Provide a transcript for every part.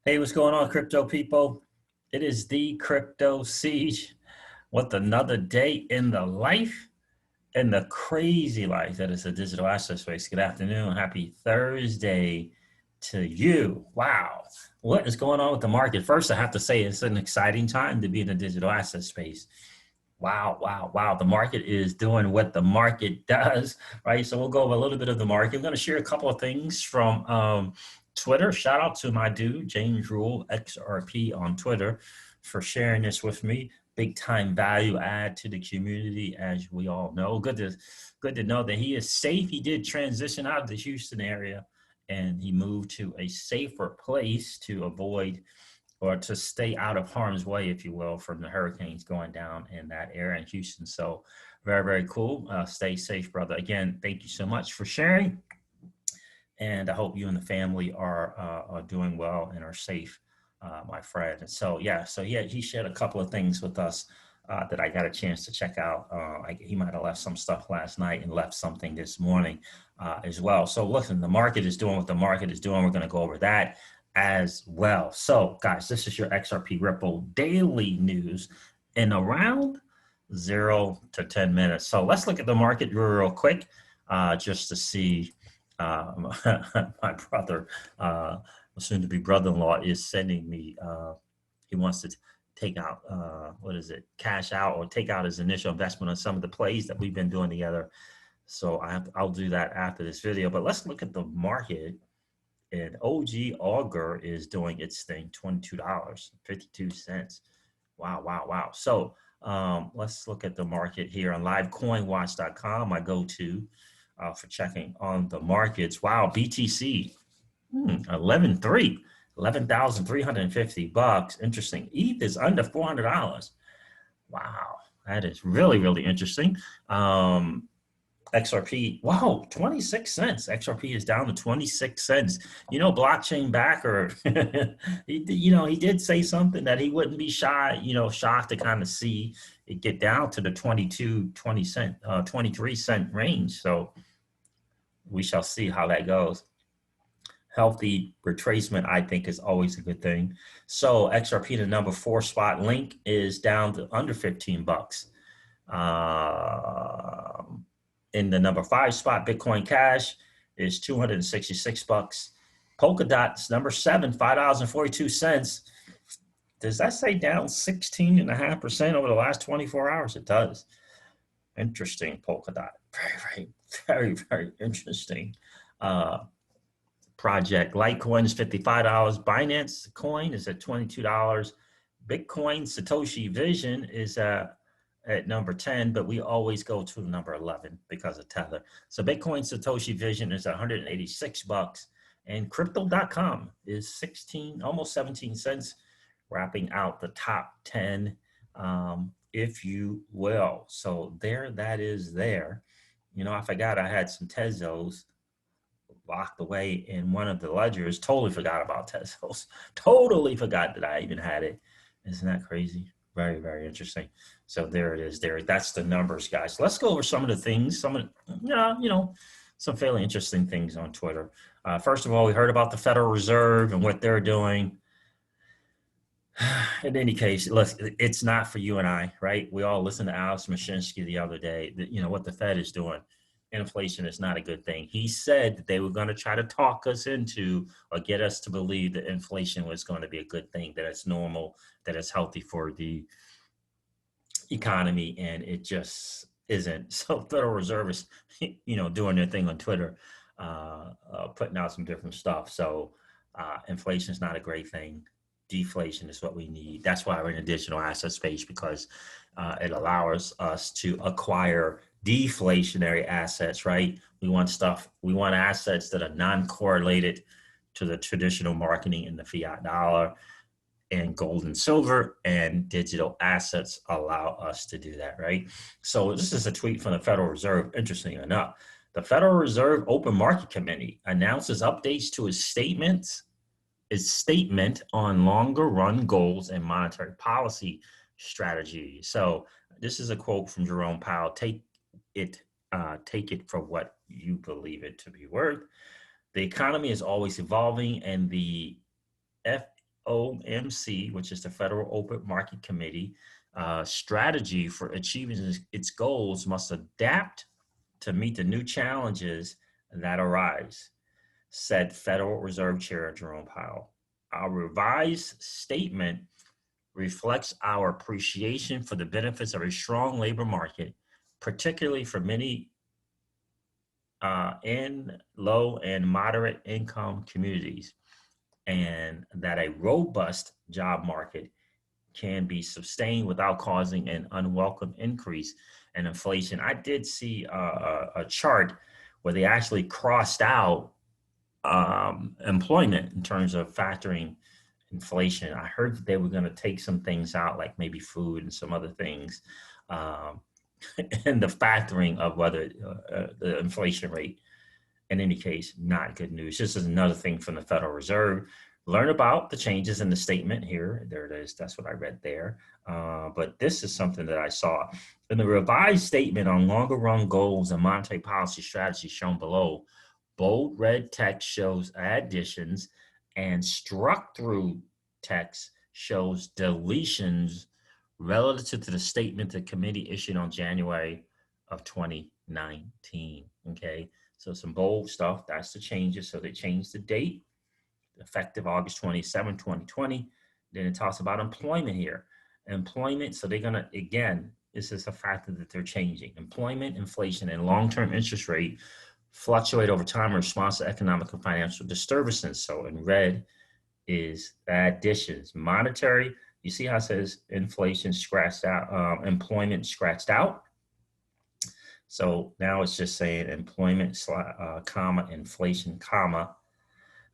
Hey, what's going on, crypto people? It is the Crypto Siege. What another day in the life and the crazy life that is a digital asset space. Good afternoon. Happy Thursday to you. Wow. What is going on with the market? First, I have to say it's an exciting time to be in the digital asset space. Wow, wow, wow. The market is doing what the market does, right? So we'll go over a little bit of the market. I'm going to share a couple of things from Twitter. Shout out to my dude, James Rule, XRP on Twitter, for sharing this with me. Big time value add to the community, as we all know. Good to know that he is safe. He did transition out of the Houston area and he moved to a safer place to avoid or to stay out of harm's way, if you will, from the hurricanes going down in that area in Houston. So very, very cool. Stay safe, brother. Again, thank you so much for sharing. And I hope you and the family are doing well and are safe, my friend. And so, yeah, so he shared a couple of things with us that I got a chance to check out. He might have left some stuff last night and left something this morning as well. So listen, the market is doing what the market is doing. We're going to go over that as well. So guys, this is your XRP Ripple daily news in around 0 to 10 minutes. So let's look at the market real quick just to see my brother, soon to be brother-in-law, is sending me, he wants to take out, cash out or take out his initial investment on some of the plays that we've been doing together. So I'll do that after this video, but let's look at the market. And OG Augur is doing its thing, $22.52. Wow, wow, wow. So let's look at the market here on livecoinwatch.com, my go-to for checking on the markets. Wow, BTC, 11,350 bucks. Interesting. ETH is under $400. Wow, that is really, really interesting. XRP, wow, 26 cents. XRP is down to 26 cents. You know, blockchain backer, he did say something that he wouldn't be shocked to kind of see it get down to the 23 cent range. So we shall see how that goes. Healthy retracement, I think, is always a good thing. So XRP, the number 4 spot, Link is down to under 15 bucks. In the number 5 spot, Bitcoin Cash is 266 bucks. Polkadot's number 7, $5.42. Does that say down 16.5% over the last 24 hours? It does. Interesting, Polkadot. Very, very, very, very interesting. Project Litecoin is $55. Binance Coin is at $22. Bitcoin Satoshi Vision is at number 10, but we always go to number 11 because of Tether. So Bitcoin Satoshi Vision is 186 bucks, and crypto.com is almost 17 cents, wrapping out the top 10, if you will. So that is there. You know, I forgot I had some Tezos locked away in one of the ledgers. Totally forgot about Tezos. Totally forgot that I even had it. Isn't that crazy? Very, very interesting. So there it is. That's the numbers, guys. Let's go over some of the things. Some fairly interesting things on Twitter. First of all, we heard about the Federal Reserve and what they're doing. In any case, it's not for you and I, right? We all listened to Alex Mashinsky the other day. What the Fed is doing. Inflation is not a good thing. He said that they were going to try to talk us into or get us to believe that inflation was going to be a good thing, that it's normal, that it's healthy for the economy, and it just isn't. So Federal Reserve is, doing their thing on Twitter, putting out some different stuff. So inflation is not a great thing. Deflation is what we need. That's why we're in a digital asset space, because it allows us to acquire deflationary assets, right? We want assets that are non-correlated to the traditional marketing in the fiat dollar, and gold and silver, and digital assets allow us to do that, right? So this is a tweet from the Federal Reserve. Interesting enough, the Federal Reserve Open Market Committee announces updates to its statement on longer run goals and monetary policy strategy. So this is a quote from Jerome Powell. Take it for what you believe it to be worth. The economy is always evolving, and the FOMC, which is the Federal Open Market Committee, strategy for achieving its goals must adapt to meet the new challenges that arise, said Federal Reserve Chair Jerome Powell. Our revised statement reflects our appreciation for the benefits of a strong labor market, particularly for many in low and moderate income communities, and that a robust job market can be sustained without causing an unwelcome increase in inflation. I did see a chart where they actually crossed out employment in terms of factoring inflation. I heard that they were going to take some things out, like maybe food and some other things, and the factoring of whether the inflation rate. In any case, not good news. This is another thing from the Federal Reserve. Learn about the changes in the statement here. There it is. That's what I read there. But this is something that I saw. In the revised statement on longer run goals and monetary policy strategy shown below, bold red text shows additions and struck through text shows deletions relative to the statement the committee issued on January of 2019. Okay. So some bold stuff, that's the changes. So they changed the date, effective August 27, 2020. Then it talks about employment here. Employment, so they're gonna, again, this is a factor that they're changing. Employment, inflation, and long-term interest rate fluctuate over time in response to economic and financial disturbances. So in red is additions. Monetary, you see how it says inflation scratched out, employment scratched out. So now it's just saying employment, comma, inflation, comma.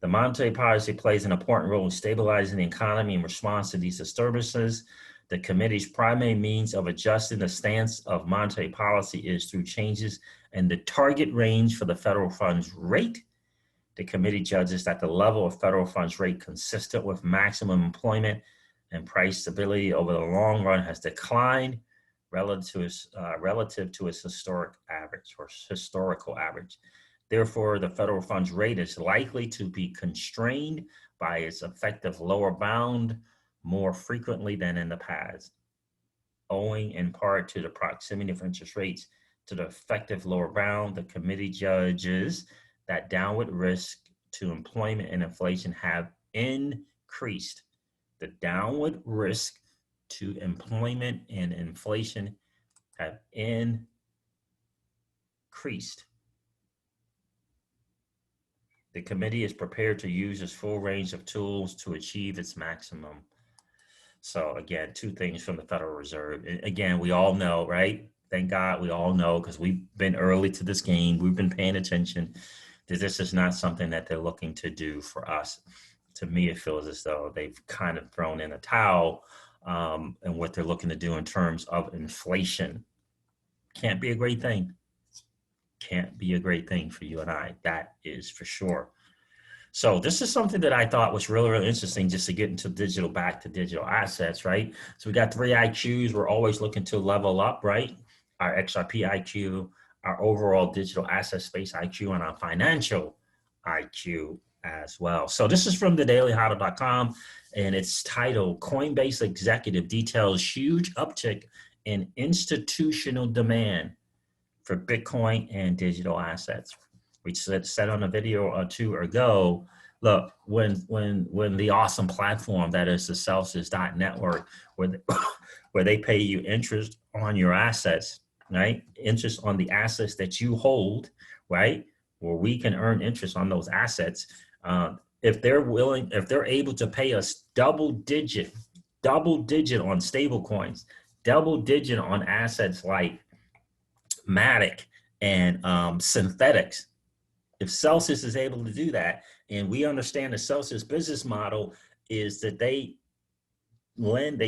The monetary policy plays an important role in stabilizing the economy in response to these disturbances. The committee's primary means of adjusting the stance of monetary policy is through changes in the target range for the federal funds rate. The committee judges that the level of federal funds rate consistent with maximum employment and price stability over the long run has declined relative to its historic average or historical average. Therefore, the federal funds rate is likely to be constrained by its effective lower bound more frequently than in the past, owing in part to the proximity of interest rates to the effective lower bound. The committee judges that downward risk to employment and inflation have increased. The downward risk to employment and inflation have increased. The committee is prepared to use its full range of tools to achieve its maximum. So again, two things from the Federal Reserve. Again, we all know, right? Thank God we all know, because we've been early to this game. We've been paying attention that this is not something that they're looking to do for us. To me, it feels as though they've kind of thrown in a towel and what they're looking to do in terms of inflation. Can't be a great thing. Can't be a great thing for you and I. That is for sure. So this is something that I thought was really, really interesting, just to get into back to digital assets, right? So we got 3 IQs. We're always looking to level up, right? Our XRP IQ, our overall digital asset space IQ, and our financial IQ as well. So this is from thedailyhodl.com, and it's titled Coinbase Executive Details Huge Uptick in Institutional Demand for Bitcoin and Digital Assets. We said on a video or two ago, look, when the awesome platform that is the Celsius.network, where they pay you interest on your assets, right? Interest on the assets that you hold, right? Where we can earn interest on those assets. If they're able to pay us double digit on stable coins, double digit on assets like Matic and synthetics. If Celsius is able to do that, and we understand the Celsius business model is that they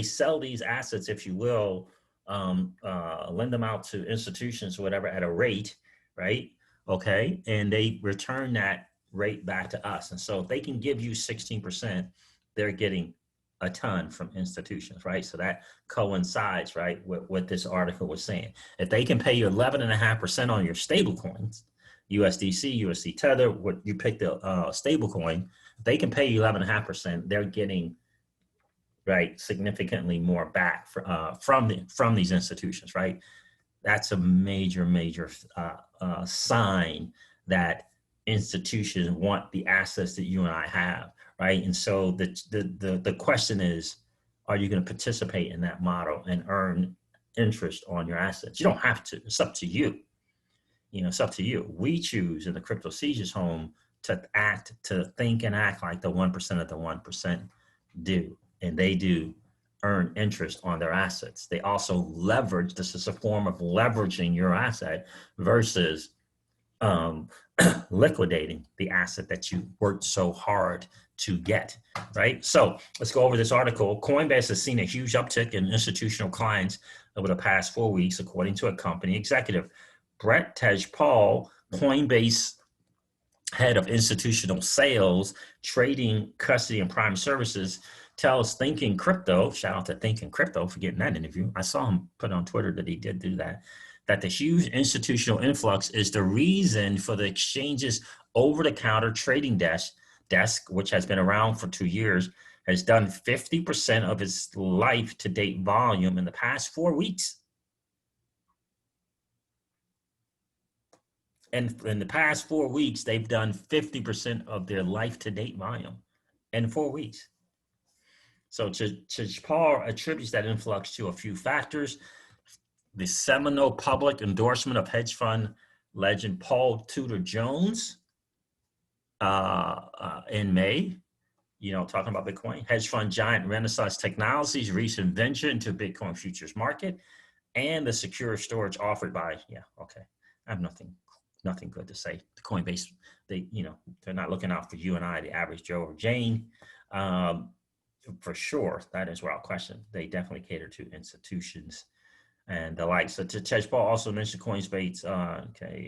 sell these assets, if you will, lend them out to institutions or whatever at a rate, right? Okay, and they return that rate back to us. And so if they can give you 16%, they're getting a ton from institutions, right? So that coincides, right, with what this article was saying. If they can pay you 11.5% on your stable coins, USDC, USD Tether, what you pick the stable coin, they can pay you 11.5%, they're getting right? Significantly more back from these institutions, right? That's a major sign that institutions want the assets that you and I have, right? And so the question is, are you going to participate in that model and earn interest on your assets? You don't have to. It's up to you. It's up to you. We choose in the Crypto Sieges home to think and act like the 1% of the 1% do, and they do earn interest on their assets. They also leverage. This is a form of leveraging your asset versus liquidating the asset that you worked so hard to get, right? So let's go over this article. Coinbase has seen a huge uptick in institutional clients over the past 4 weeks, according to a company executive. Brett Tejpaul, Coinbase head of institutional sales, trading, custody, and prime services, tells Thinking Crypto, shout out to Thinking Crypto for getting that interview. I saw him put on Twitter that he did do that, that the huge institutional influx is the reason for the exchange's over-the-counter trading desk, which has been around for 2 years, has done 50% of its life-to-date volume in the past 4 weeks. And in the past 4 weeks, they've done 50% of their life-to-date volume in 4 weeks. So Tejpaul attributes that influx to a few factors. The seminal public endorsement of hedge fund legend Paul Tudor Jones in May, talking about Bitcoin. Hedge fund giant Renaissance Technologies' recent venture into Bitcoin futures market, and the secure storage offered by, I have nothing good to say. The Coinbase, they're not looking out for you and I, the average Joe or Jane. For sure, that is without question. They definitely cater to institutions and the like. So Tejpaul also mentioned Coinbase's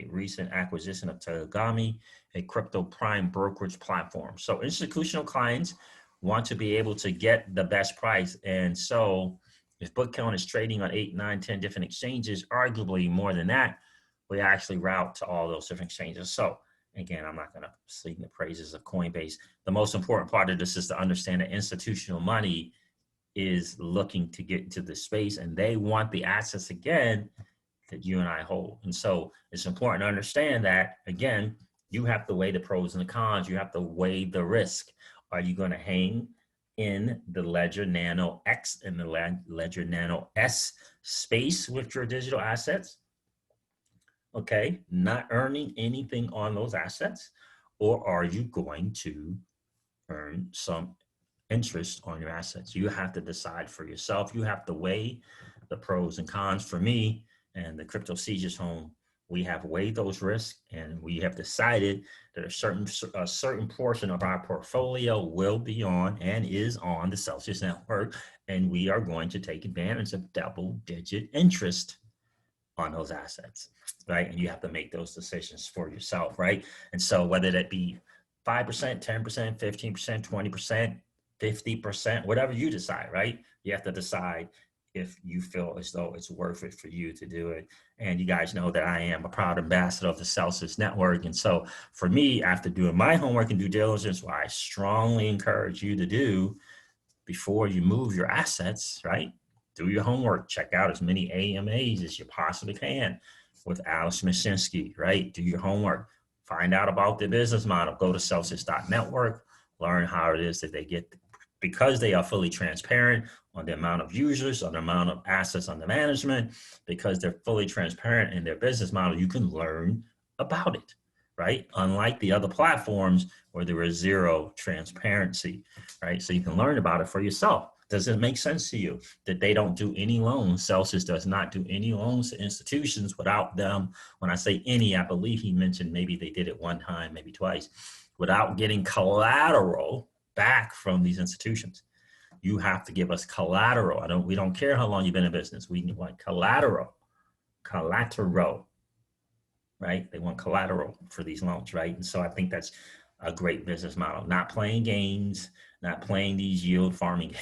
recent acquisition of Tagami, a crypto prime brokerage platform. So institutional clients want to be able to get the best price. And so if Bitcoin is trading on 8, 9, 10 different exchanges, arguably more than that, we actually route to all those different exchanges. So again, I'm not going to sing the praises of Coinbase. The most important part of this is to understand that institutional money is looking to get into the space, and they want the assets again that you and I hold. And so it's important to understand that, again, you have to weigh the pros and the cons. You have to weigh the risk. Are you going to hang in the Ledger Nano X and the Ledger Nano S space with your digital assets? Okay, not earning anything on those assets, or are you going to earn some interest on your assets? You have to decide for yourself. You have to weigh the pros and cons. For me and the Crypto Sieges home, we have weighed those risks, and we have decided that a certain portion of our portfolio will be on and is on the Celsius network, and we are going to take advantage of double-digit interest on those assets, right? And you have to make those decisions for yourself, right? And so whether that be 5%, 10%, 15%, 20%, 50%, whatever you decide, right? You have to decide if you feel as though it's worth it for you to do it. And you guys know that I am a proud ambassador of the Celsius Network. And so for me, after doing my homework and due diligence, what I strongly encourage you to do before you move your assets, right? Do your homework, check out as many AMAs as you possibly can with Alex Mashinsky, right? Do your homework, find out about the business model, go to Celsius.network, learn how it is that they get, because they are fully transparent on the amount of users, on the amount of assets under management, because they're fully transparent in their business model, you can learn about it, right? Unlike the other platforms where there is zero transparency, right? So you can learn about it for yourself. Does it make sense to you that they don't do any loans? Celsius does not do any loans to institutions without them. When I say any, I believe he mentioned maybe they did it one time, maybe twice, without getting collateral back from these institutions. You have to give us collateral. We don't care how long you've been in business. We want collateral, right? They want collateral for these loans, right? And so I think that's a great business model. Not playing games, not playing these yield farming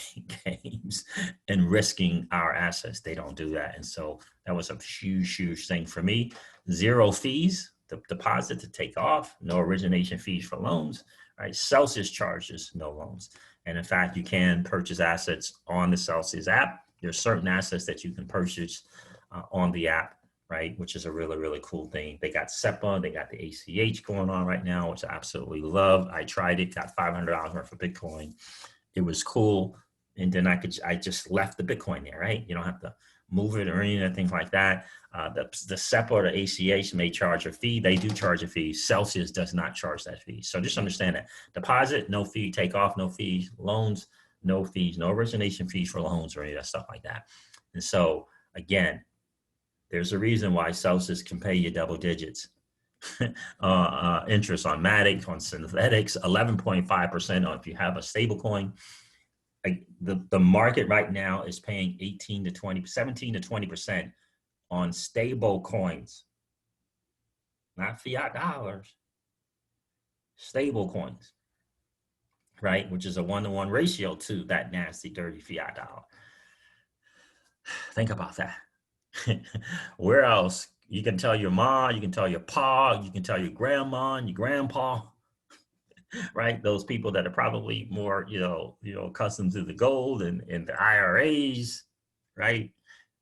games and risking our assets. They don't do that. And so that was a huge thing for me. Zero fees, the deposit to take off, no origination fees for loans, right? Celsius charges no loans. And in fact, you can purchase assets on the Celsius app. There's certain assets that you can purchase on the app, right? Which is a really, really cool thing. They got SEPA, they got the ACH going on right now, which I absolutely love. I tried it, got $500 worth of Bitcoin. It was cool. And then I just left the Bitcoin there, right? You don't have to move it or anything like that. The SEPA or the ACH may charge a fee. They do charge a fee. Celsius does not charge that fee. So just understand that. Deposit, no fee. Take off, no fees. Loans, no fees. No origination fees for loans or any of that stuff like that. And so, again, there's a reason why Celsius can pay you double digits. Interest on Matic, on synthetics, 11.5% on if you have a stable coin. The market right now is paying 17 to 20% on stable coins, not fiat dollars, stable coins, right? Which is a 1-to-1 ratio to that nasty, dirty fiat dollar. Think about that. Where else? You can tell your mom, you can tell your pa, you can tell your grandma and your grandpa, right? Those people that are probably more, accustomed to the gold and the IRAs, right?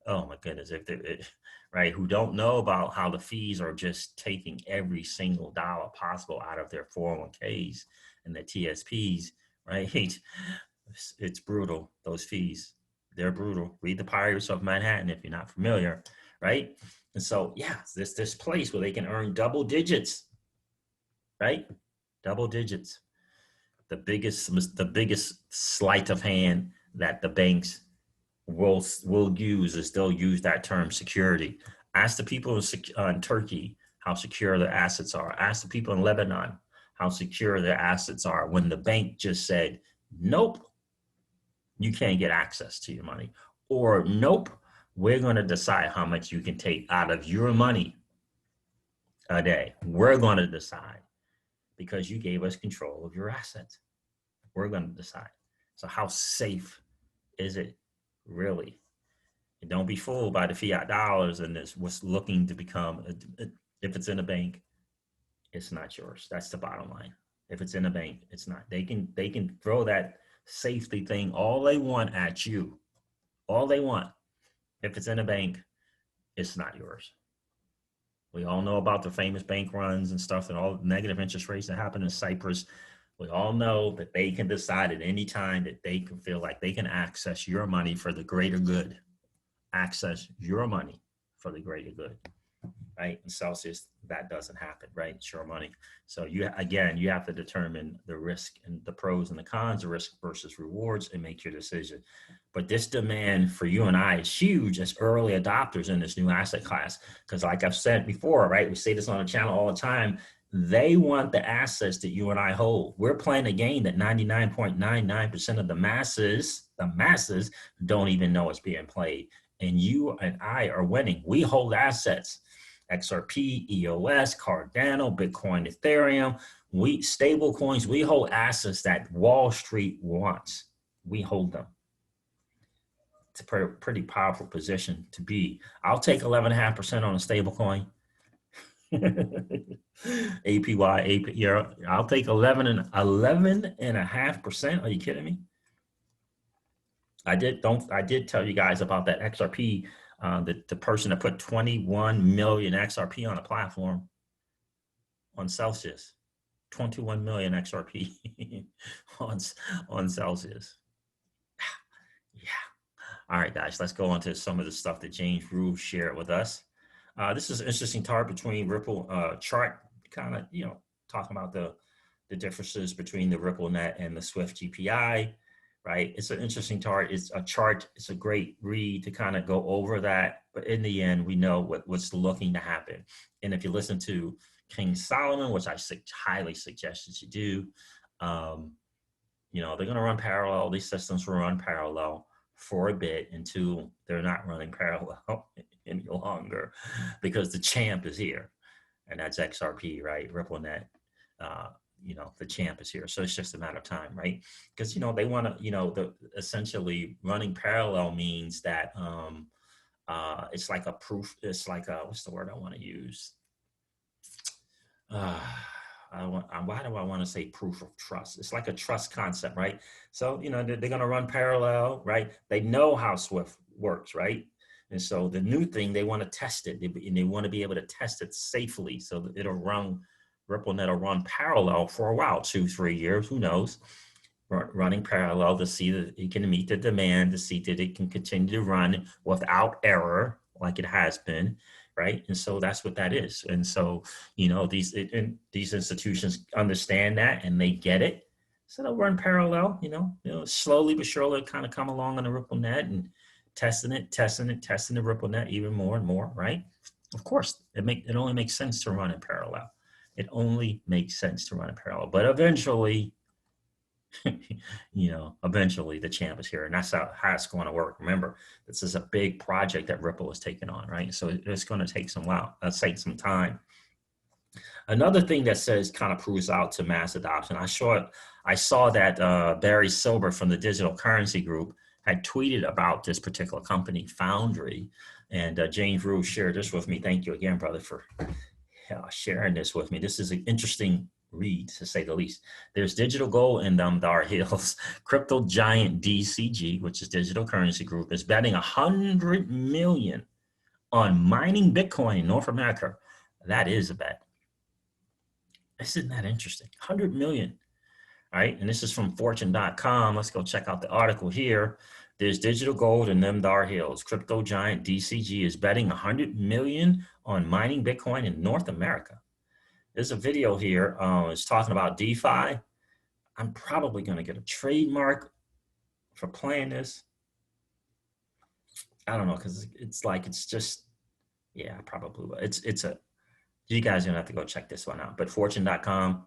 Oh my goodness, right? Who don't know about how the fees are just taking every single dollar possible out of their 401ks and the TSPs, right? It's brutal. Those fees, they're brutal. Read the Pirates of Manhattan if you're not familiar, right? And so, yeah, this place where they can earn double digits, right? Double digits. The biggest sleight of hand that the banks will use is they'll use that term security. Ask the people in Turkey how secure their assets are. Ask the people in Lebanon how secure their assets are when the bank just said, nope, you can't get access to your money. Or nope, we're going to decide how much you can take out of your money a day. We're going to decide because you gave us control of your assets. We're going to decide. So how safe is it really? And don't be fooled by the fiat dollars and this what's looking to become, if it's in a bank, it's not yours. That's the bottom line. If it's in a bank, it's not. They can throw that safety thing all they want at you. All they want. If it's in a bank, it's not yours. We all know about the famous bank runs and stuff and all the negative interest rates that happen in Cyprus. We all know that they can decide at any time that they can feel like they can access your money for the greater good. Access your money for the greater good, right? In Celsius, that doesn't happen, right? It's your money. So you have to determine the risk and the pros and the cons, the risk versus rewards, and make your decision. But this demand for you and I is huge as early adopters in this new asset class. Because like I've said before, right? We say this on the channel all the time. They want the assets that you and I hold. We're playing a game that 99.99% of the masses don't even know it's being played. And you and I are winning. We hold assets. XRP, EOS, Cardano, Bitcoin, Ethereum, stable coins. We hold assets that Wall Street wants. We hold them. It's a pretty powerful position to be. I'll take 11.5% on a stable coin. APY, I'll take 11.5%. Are you kidding me? I did tell you guys about that XRP, the person that put 21 million XRP on a platform on Celsius, 21 million XRP on Celsius. Yeah. All right, guys, let's go on to some of the stuff that James Rue shared with us. This is an interesting chart between Ripple chart, kind of, talking about the differences between the Ripple net and the Swift GPI. Right, it's an interesting chart. It's a chart. It's a great read to kind of go over that. But in the end, we know what's looking to happen. And if you listen to King Solomon, which I highly suggest that you do, they're going to run parallel. These systems will run parallel for a bit until they're not running parallel any longer, because the champ is here, and that's XRP, right? RippleNet. The champ is here. So it's just a matter of time, right? Because, they want to, essentially running parallel means that it's like a proof. It's like what's the word I want to use? why do I want to say proof of trust? It's like a trust concept, right? So, you know, they're going to run parallel, right? They know how Swift works, right? And so the new thing, they want to test it, and they want to be able to test it safely so that it'll run, RippleNet will run parallel for a while, 2-3 years, who knows? Running parallel to see that it can meet the demand, to see that it can continue to run without error like it has been, right? And so that's what that is. And so, you know, these institutions understand that and they get it. So they'll run parallel, you know, slowly but surely kind of come along on the RippleNet and testing the RippleNet even more and more, right? Of course, it only makes sense to run in parallel. It only makes sense to run in parallel. But eventually, you know, eventually the champ is here, and that's how it's going to work. Remember, this is a big project that Ripple is taking on, right? So it's going to take some time. Another thing that says kind of proves out to mass adoption. I saw that Barry Silbert from the Digital Currency Group had tweeted about this particular company, Foundry, and James Rue shared this with me. Thank you again, brother, for sharing this with me. This is an interesting read, to say the least. There's digital gold in them Dar Hills. Crypto giant DCG, which is Digital Currency Group, is betting $100 million on mining Bitcoin in North America. That is a bet. Isn't that interesting? 100 million, right? And this is from fortune.com. Let's go check out the article here. There's digital gold in them Dar Hills. Crypto giant DCG is betting 100 million on mining Bitcoin in North America. There's a video here. It's talking about DeFi. I'm probably going to get a trademark for playing this. I don't know, because it's just, yeah, probably. You guys are going to have to go check this one out. But fortune.com,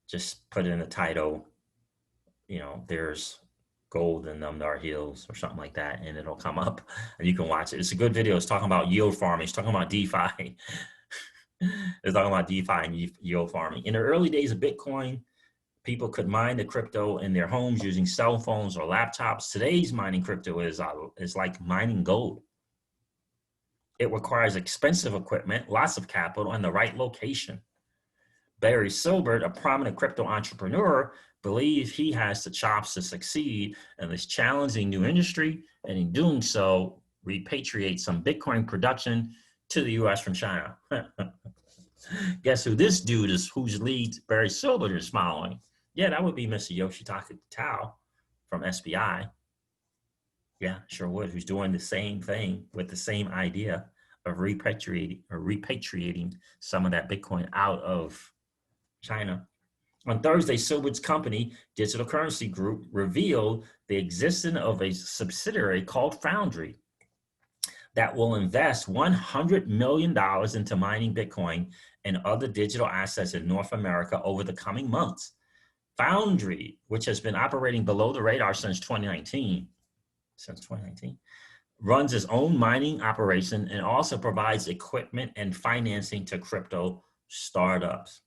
just put in the title, you know, there's gold in them Dar Hills or something like that, and it'll come up and you can watch it. It's a good video. It's talking about yield farming. It's talking about DeFi. It's talking about DeFi and yield farming. In the early days of Bitcoin, people could mine the crypto in their homes using cell phones or laptops. Today's mining crypto is like mining gold. It requires expensive equipment, lots of capital, and the right location. Barry Silbert, a prominent crypto entrepreneur, believes he has the chops to succeed in this challenging new industry, and in doing so, repatriate some Bitcoin production to the US from China. Guess who this dude is, whose lead Barry Silbert is following? Yeah, that would be Mr. Yoshitaka Tao from SBI. Yeah, sure would. Who's doing the same thing with the same idea of repatriating some of that Bitcoin out of China. On Thursday, Silbert's company, Digital Currency Group, revealed the existence of a subsidiary called Foundry that will invest $100 million into mining Bitcoin and other digital assets in North America over the coming months. Foundry, which has been operating below the radar since 2019, runs its own mining operation and also provides equipment and financing to crypto startups.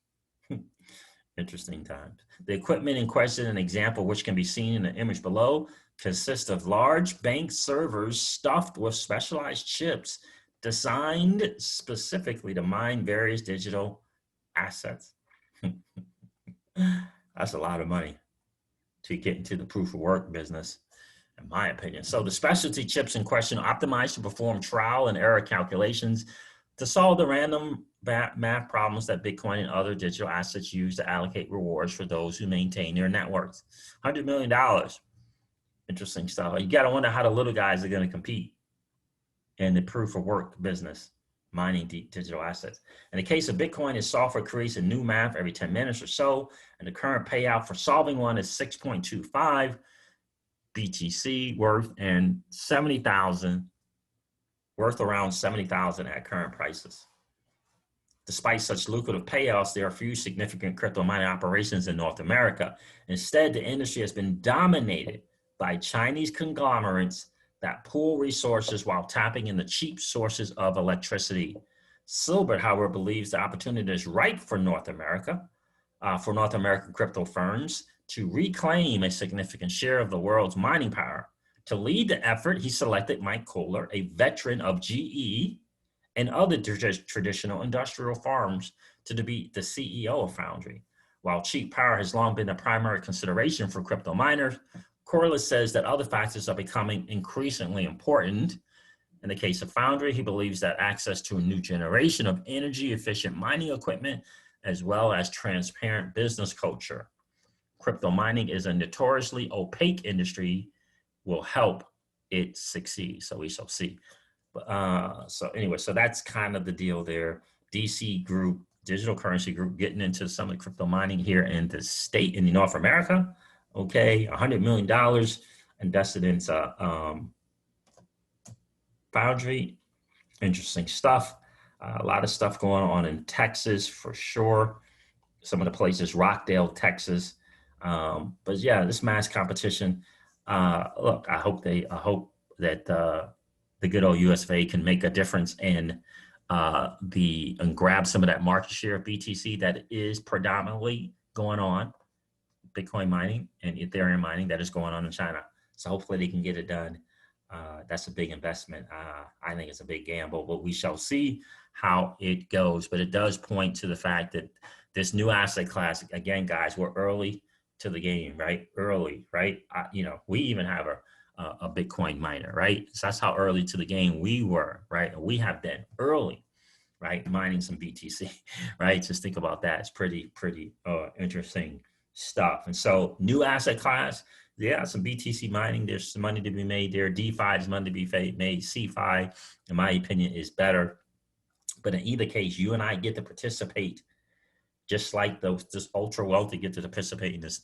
Interesting times. The equipment in question, an example which can be seen in the image below, consists of large bank servers stuffed with specialized chips designed specifically to mine various digital assets. That's a lot of money to get into the proof of work business, in my opinion. So the specialty chips in question are optimized to perform trial and error calculations to solve the random math problems that Bitcoin and other digital assets use to allocate rewards for those who maintain their networks. $100 million. Interesting stuff. You got to wonder how the little guys are going to compete in the proof of work business, mining digital assets. In the case of Bitcoin, its software creates a new math every 10 minutes or so, and the current payout for solving one is 6.25 BTC worth and 70,000, worth around 70,000 at current prices. Despite such lucrative payouts, there are few significant crypto mining operations in North America. Instead, the industry has been dominated by Chinese conglomerates that pool resources while tapping into cheap sources of electricity. Silbert, however, believes the opportunity is ripe for North American crypto firms to reclaim a significant share of the world's mining power. To lead the effort, he selected Mike Kohler, a veteran of GE and other traditional industrial farms, to be the CEO of Foundry. While cheap power has long been the primary consideration for crypto miners, Corliss says that other factors are becoming increasingly important. In the case of Foundry, he believes that access to a new generation of energy-efficient mining equipment, as well as transparent business culture. Crypto mining is a notoriously opaque industry, will help it succeed. So we shall see. So anyway, so that's kind of the deal there. DC Group, Digital Currency Group, getting into some of the crypto mining here in the state in North America. Okay, $100 million invested into Foundry. Interesting stuff. A lot of stuff going on in Texas for sure. Some of the places, Rockdale, Texas. But yeah, this mass competition. Look, I hope that the good old US of A can make a difference in and grab some of that market share of BTC that is predominantly going on, Bitcoin mining and Ethereum mining that is going on in China. So hopefully they can get it done. That's a big investment. I think it's a big gamble, but we shall see how it goes. But it does point to the fact that this new asset class, again, guys, we're early to the game, right? Early, right? We even have a Bitcoin miner, right? So that's how early to the game we were, right? And we have been early, right? Mining some BTC, right? Just think about that. It's pretty interesting stuff. And so new asset class, yeah, some BTC mining. There's some money to be made there. DeFi is money to be made. CeFi, in my opinion, is better. But in either case, you and I get to participate, just like those just ultra wealthy get to participate in this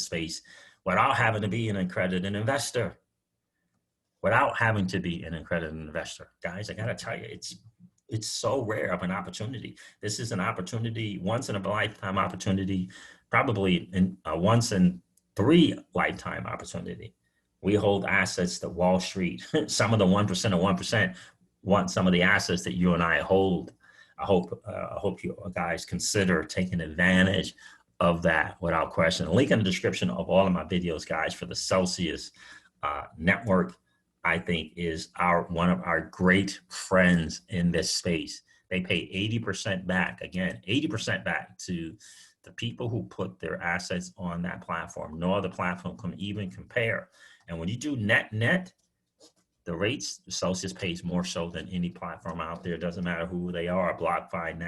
space without having to be an accredited investor. Without having to be an accredited investor, guys, I gotta tell you, it's so rare of an opportunity. This is an opportunity, once in a lifetime opportunity, probably once in 3 lifetime opportunity. We hold assets that Wall Street, some of the 1% of 1% want some of the assets that you and I hold. I hope you guys consider taking advantage of that without question. Link in the description of all of my videos, guys, for the Celsius network. I think is one of our great friends in this space. They pay 80% back, again, 80% back to the people who put their assets on that platform. No other platform can even compare. And when you do net, the rates, Celsius pays more so than any platform out there. It doesn't matter who they are, BlockFi,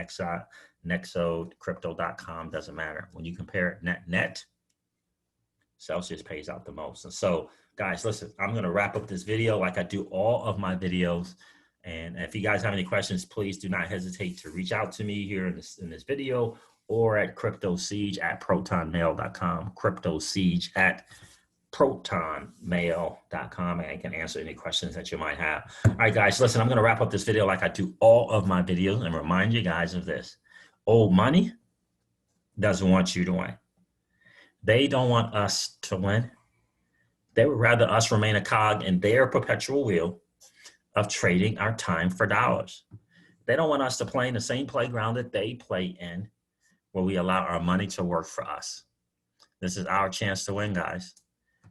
Nexo, Crypto.com, doesn't matter. When you compare net, Celsius pays out the most. And so, guys, listen, I'm going to wrap up this video like I do all of my videos. And if you guys have any questions, please do not hesitate to reach out to me here in this video or at CryptoSiege@protonmail.com, CryptoSiege@protonmail.com, and I can answer any questions that you might have. All right, guys, listen, I'm going to wrap up this video like I do all of my videos and remind you guys of this. Old money doesn't want you to win. They don't want us to win. They would rather us remain a cog in their perpetual wheel of trading our time for dollars. They don't want us to play in the same playground that they play in, where we allow our money to work for us. This is our chance to win, guys.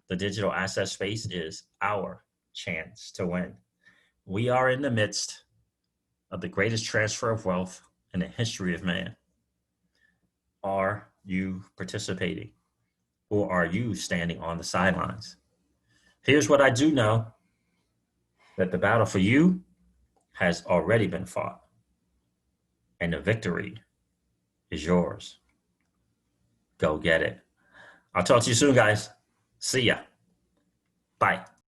The digital asset space is our chance to win. We are in the midst of the greatest transfer of wealth in the history of man. Are you participating? Or are you standing on the sidelines? Here's what I do know, that the battle for you has already been fought, and the victory is yours. Go get it. I'll talk to you soon, guys. See ya. Bye.